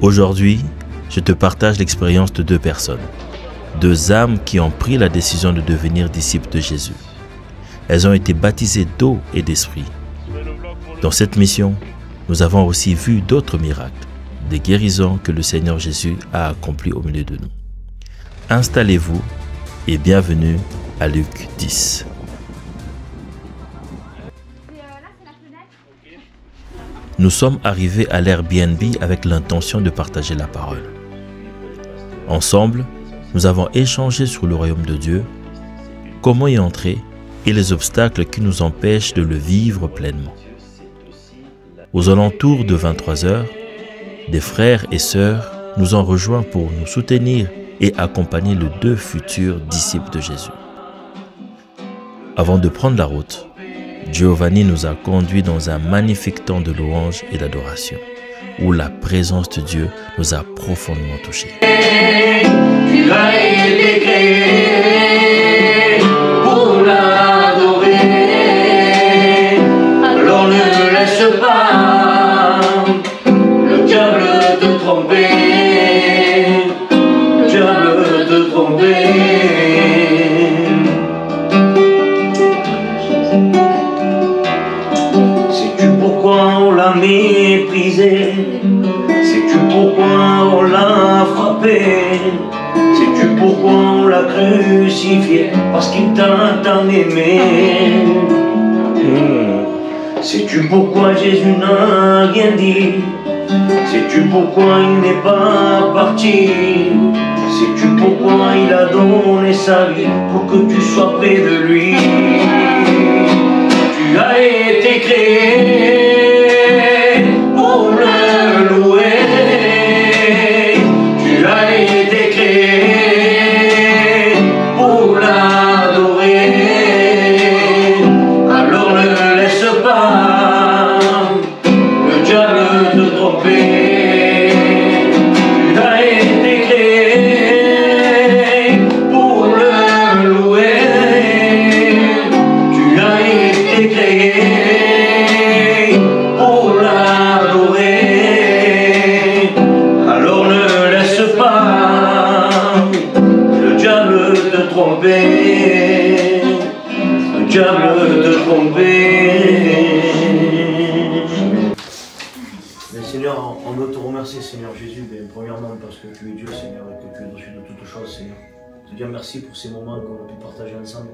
Aujourd'hui, je te partage l'expérience de deux personnes, deux âmes qui ont pris la décision de devenir disciples de Jésus. Elles ont été baptisées d'eau et d'esprit. Dans cette mission, nous avons aussi vu d'autres miracles, des guérisons que le Seigneur Jésus a accomplies au milieu de nous. Installez-vous et bienvenue à Luc 10. Nous sommes arrivés à l'Airbnb avec l'intention de partager la parole. Ensemble, nous avons échangé sur le royaume de Dieu, comment y entrer et les obstacles qui nous empêchent de le vivre pleinement. Aux alentours de 23 h, des frères et sœurs nous ont rejoints pour nous soutenir et accompagner les deux futurs disciples de Jésus. Avant de prendre la route, Giovanni nous a conduits dans un magnifique temps de louange et d'adoration, où la présence de Dieu nous a profondément touchés. Tu as été créé pour l'adorer, alors ne laisse pas le diable te tromper, le diable te tromper. Sais-tu pourquoi on l'a méprisé? Sais-tu pourquoi on l'a frappé? Sais-tu pourquoi on l'a crucifié? Parce qu'il t'a tant aimé. Sais-tu pourquoi Jésus n'a rien dit? Sais-tu pourquoi il n'est pas parti? Sais-tu pourquoi il a donné sa vie pour que tu sois près de lui? Tu as été créé pour le louer. Tu as été créé pour l'adorer. Alors ne laisse pas le diable te tromper. Tu as été créé pour le louer. Tu as été créé pour l'adorer. Alors ne laisse pas le diable te tromper. Le diable te tromper. Mais Seigneur, on veut te remercier, Seigneur Jésus, premièrement parce que tu es Dieu, Seigneur, et que tu es au-dessus de toutes choses, Seigneur. Te dire merci pour ces moments qu'on a pu partager ensemble.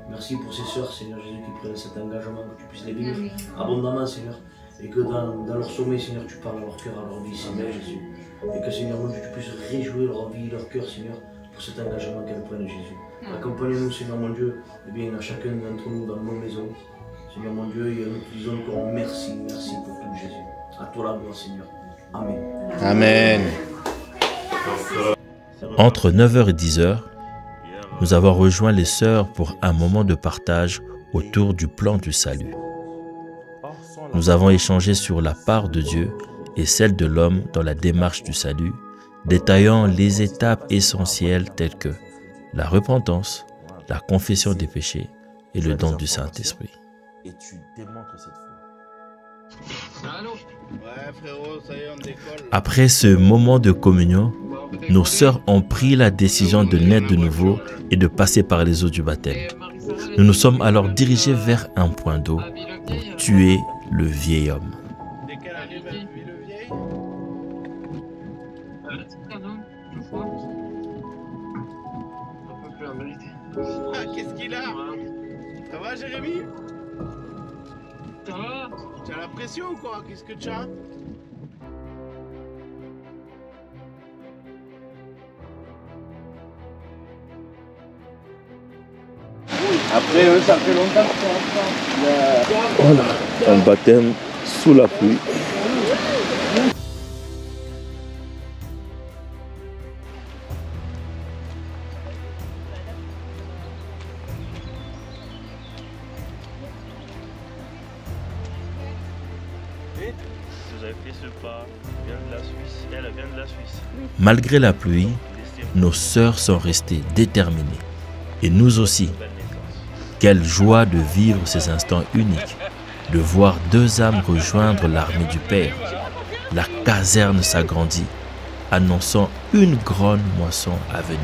Merci pour ces sœurs, Seigneur Jésus, qui prennent cet engagement, que tu puisses les bénir abondamment, Seigneur. Et que dans leur sommeil, Seigneur, tu parles à leur cœur, à leur vie, Seigneur Jésus. Et que, Seigneur, mon Dieu, tu puisses réjouir leur vie, leur cœur, Seigneur, pour cet engagement qu'elles prennent, Jésus. Accompagne-nous, Seigneur, mon Dieu, et bien à chacun d'entre nous dans nos maisons. Seigneur, mon Dieu, et nous te disons encore merci, merci pour tout, Jésus. À toi la gloire, Seigneur. Amen. Amen. Entre 9 h et 10 h, nous avons rejoint les sœurs pour un moment de partage autour du plan du salut. Nous avons échangé sur la part de Dieu et celle de l'homme dans la démarche du salut, détaillant les étapes essentielles telles que la repentance, la confession des péchés et le don du Saint-Esprit. Et tu démontres cette foi. Après ce moment de communion, nos sœurs ont pris la décision de naître de nouveau et de passer par les eaux du baptême. Nous nous sommes alors dirigés vers un point d'eau pour tuer le vieil homme. Ah, qu'est-ce qu'il a? Ça va, Jérémy? Ça va? Tu as la pression ou quoi? Qu'est-ce que tu as? Après eux, ça fait longtemps que c'est ensemble. Voilà, un baptême sous la pluie. Vous avez fait ce pas, vient de la Suisse, elle vient de la Suisse. Malgré la pluie, nos sœurs sont restées déterminées. Et nous aussi. Quelle joie de vivre ces instants uniques, de voir deux âmes rejoindre l'armée du Père. la caserne s'agrandit, annonçant une grande moisson à venir.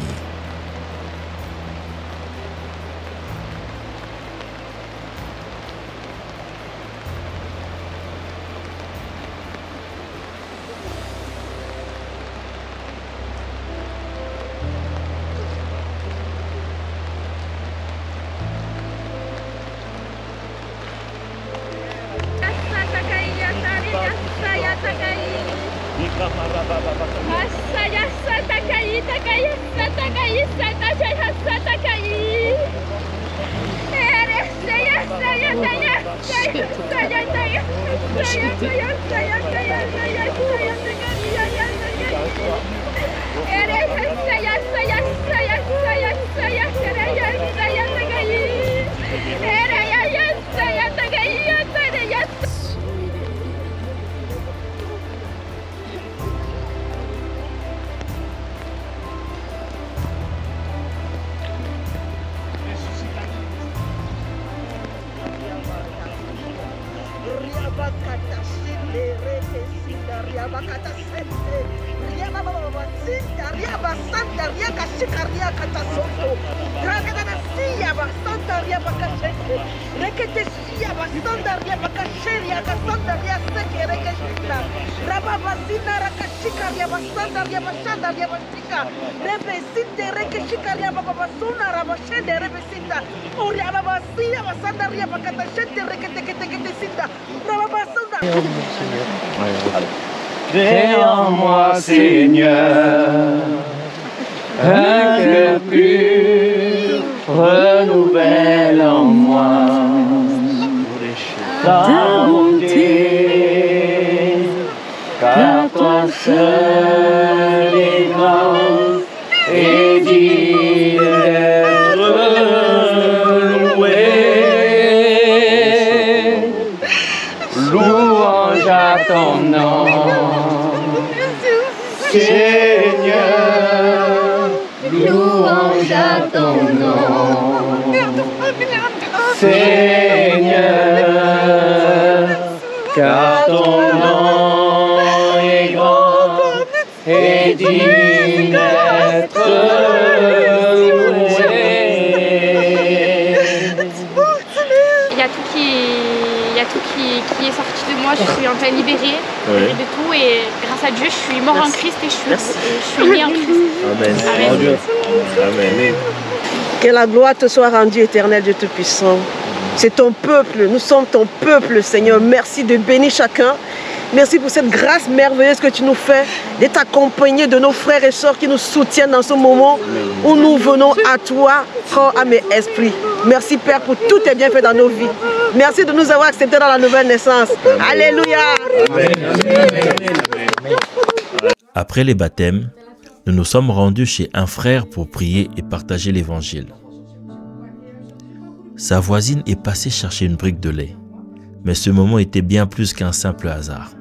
Crée en moi, Seigneur, un cœur pur, renouvelle en moi ta bonté, car toi seul est grand et digne d'être loué. Louange à ton nom, Seigneur, louange à ton nom, Seigneur, car ton nom est grand et digne d'être loué. Il y a tout qui est sorti de moi, je suis enfin libérée de tout et grâce à Dieu je suis mort en Christ et je suis née en Christ. Amen. Amen. Amen. Que la gloire te soit rendue, éternel Dieu Tout-Puissant. C'est ton peuple, nous sommes ton peuple, Seigneur. Merci de bénir chacun. Merci pour cette grâce merveilleuse que tu nous fais, d'être accompagné de nos frères et sœurs qui nous soutiennent dans ce moment où nous venons à toi, corps, âme et esprit. Merci Père pour tous tes bienfaits dans nos vies. Merci de nous avoir acceptés dans la nouvelle naissance. Alléluia. Après les baptêmes, nous nous sommes rendus chez un frère pour prier et partager l'évangile. Sa voisine est passée chercher une brique de lait, mais ce moment était bien plus qu'un simple hasard.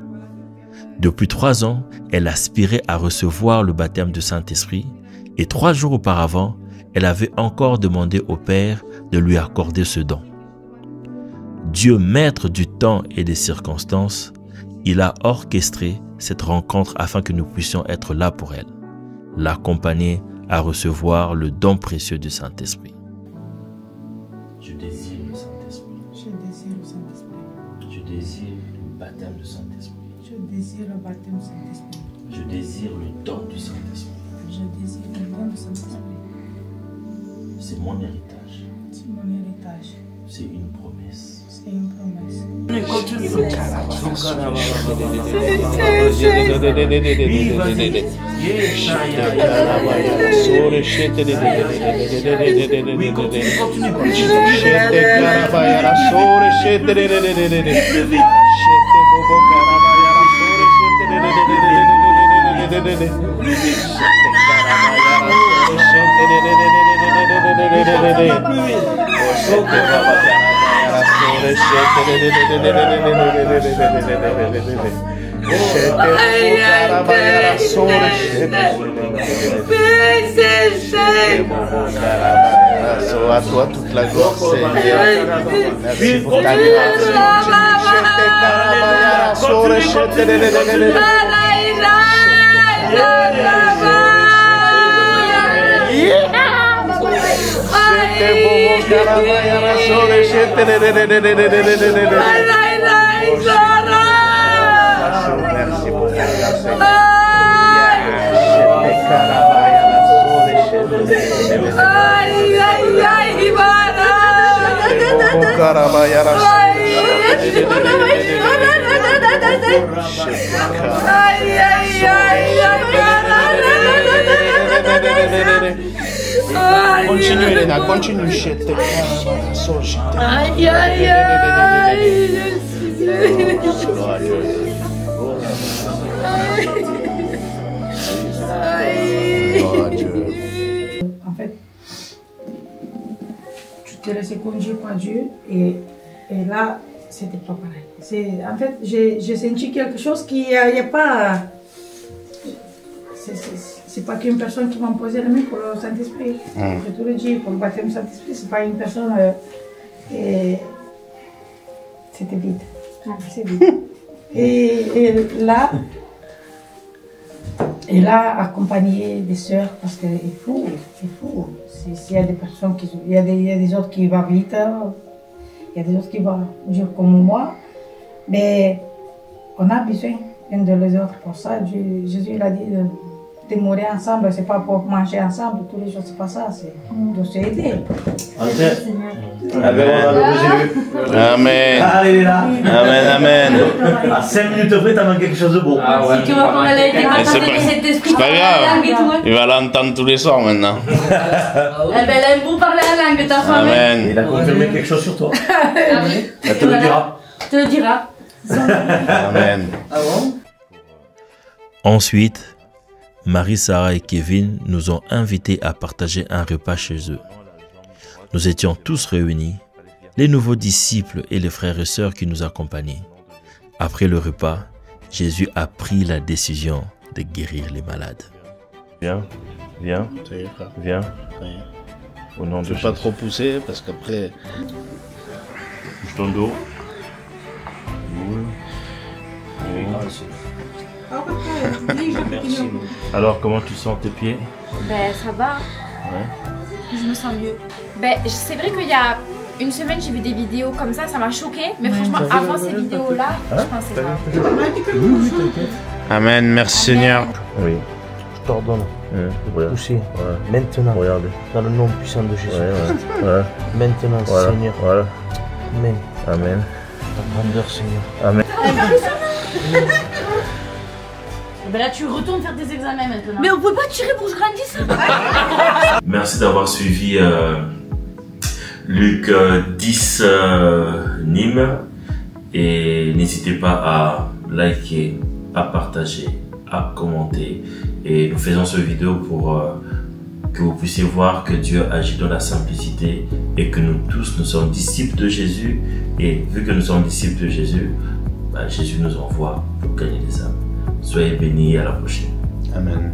Depuis 3 ans, elle aspirait à recevoir le baptême du Saint-Esprit et 3 jours auparavant, elle avait encore demandé au Père de lui accorder ce don. Dieu, maître du temps et des circonstances, il a orchestré cette rencontre afin que nous puissions être là pour elle, l'accompagner à recevoir le don précieux du Saint-Esprit. Je désire le Saint-Esprit. Je désire le Saint-Esprit. Je désire le baptême du Saint-Esprit. Je désire le baptême du Saint-Esprit. Je désire le don du Saint-Esprit. Je désire le don du Saint-Esprit. C'est mon héritage. C'est mon héritage. C'est une promesse. C'est une promesse. À toi toute la gloire, Seigneur. Merci pour ta grâce. Merci pour ta continue Elena, continue. Aïe aïe aïe. En fait, tu t'es laissé conduire par Dieu et là, c'était pas pareil. En fait, j'ai senti quelque chose qui n'y a pas... C'est pas qu'une personne qui m'a posé la main pour le Saint-Esprit. Je te le dis, pour le baptême du Saint-Esprit, c'est pas une personne... c'était vide. C'est vide. Et là, accompagner des sœurs, parce qu'il faut. S'il y a des personnes qui... Il y a des autres qui vont vite, il y a des autres qui vont dur comme moi, mais on a besoin l'un de les autres pour ça. Jésus il a dit de mourir ensemble, c'est pas pour manger ensemble tous les jours, c'est pas ça, c'est de s'aider. Amen. Allez là. Amen, amen. À 5 minutes près, t'as manqué quelque chose de beau. Si tu vois comment elle a été partagée cet esprit, C'est pas grave. Il va l'entendre tous les soirs maintenant. elle aime beaucoup parler la langue, ta femme. Amen. Il a confirmé quelque chose sur toi. Elle te le dira. te le dira. Amen. Ah bon? Ensuite, Marie, Sarah et Kevin nous ont invités à partager un repas chez eux. Nous étions tous réunis, les nouveaux disciples et les frères et sœurs qui nous accompagnaient. Après le repas, Jésus a pris la décision de guérir les malades. Viens, viens, viens. Au nom de Je ne vais pas trop pousser parce qu'après... Bouge ton dos. Merci. Alors, comment tu sens tes pieds? Ben, ça va. Ouais. Je me sens mieux. Ben, c'est vrai qu'il y a une semaine, j'ai vu des vidéos comme ça m'a choqué. Mais franchement, avant ces vidéos-là, je pensais pas. Amen, merci Seigneur. Oui. Je t'ordonne de te pousser maintenant. Regardez. Dans le nom puissant de Jésus. Voilà. Maintenant, Voilà. Seigneur. Voilà. Amen. Amen. Ta grandeur, Seigneur. Amen. Ben là, tu retournes faire tes examens maintenant. Mais on peut pas tirer pour que je grandisse. Merci d'avoir suivi Luc 10 Nîmes et n'hésitez pas à liker, à partager, à commenter et nous faisons cette vidéo pour que vous puissiez voir que Dieu agit dans la simplicité et que nous tous nous sommes disciples de Jésus et vu que nous sommes disciples de Jésus, Jésus nous envoie pour gagner les âmes. Soyez bénis et à la prochaine. Amen.